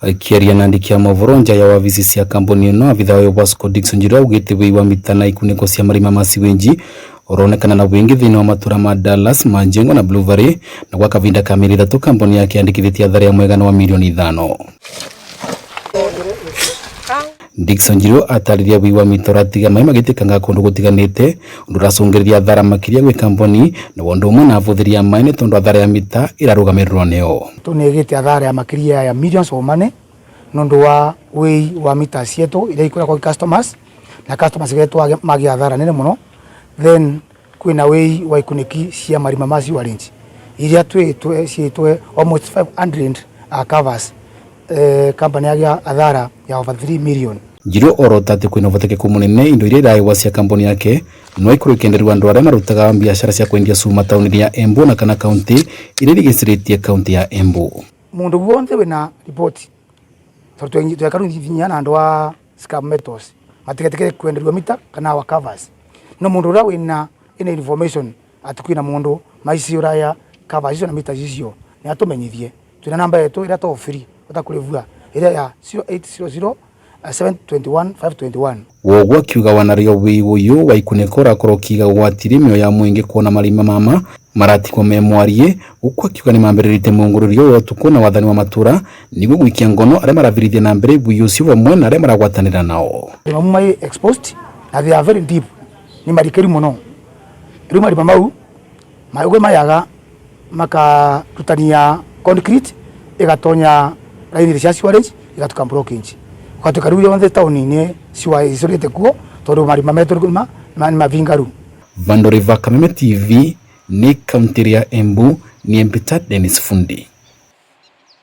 Akiaria na andiki a mohoro nja ya wabici cia kambuni ino, abitha wa Wasco Dickson Njiro augite wii wa mita na ikuniko cia marima ma siwenji uronekana na wingi thiini wa matura ma Dallas, Majengo na Blue Valley, na gwa kavinda ka mieri 3 kambuni yake yandikithitie athari ya mwegano wa milioni 5. Dickson Njiro atariria wii wa mita uratiga mai magitikanga kundu gutiganite undu uracungiriria athara makiria gwi kambuni na wondu umwe na avuthiria mai ni tondu athara ya mita irarugamirwo nio tunigite athara ya makiria ya millions of money nondu wa wii wa mita cietu ira ikura kwa customers na customers getwa magi athara nene muno. Then kwina wii wa ikuniki cia marima ma siwerange iria twitwe almost 500 covers company ya athara ya over 3 million. Njiro orotate kwina uhotekeku munene indo iria iraiwa cia kambuni yake no ikurukenderwa andu aria marutaga biashara cia kwendia cuma tauni ya Embu na kana county iria igiciritie county ya Embu. Mundu wonthe wina report twekaru thinya na andu wa scam metals matigetekere kwenderwa mita kana wa covers no mundu ura wina information atikwina mundu maici uraya covers na mita icio ni atumenyithie twina namba yetu ira to free utakurivua ira ya 0800 721 521. Wogwa kiuga wanario wii uyu wa ikuniko rakorwo kiga gwatiri mio ya mwingi kuona marima mama maratikwo memwarie ukwa kiuga ni mamberirite mungururio wa tuko na wathani wa matura niguo gwikia ngono aria maravirithia na mbere buyu cio bamwe na aria maragwatanira nao. Marima mai exposed na they are very deep ni marikeri muno riu marima mau maugwe mayaga maka tutania concrete igatonya raini cia sewerage igatuka blockage kwatukaru yonthe tauni-ini ciwa icorete kuo tondu marima metu mavingaru. Vandoriva Kameme TV ni kaunti ya Embu ni Mpita Dennis Fundi.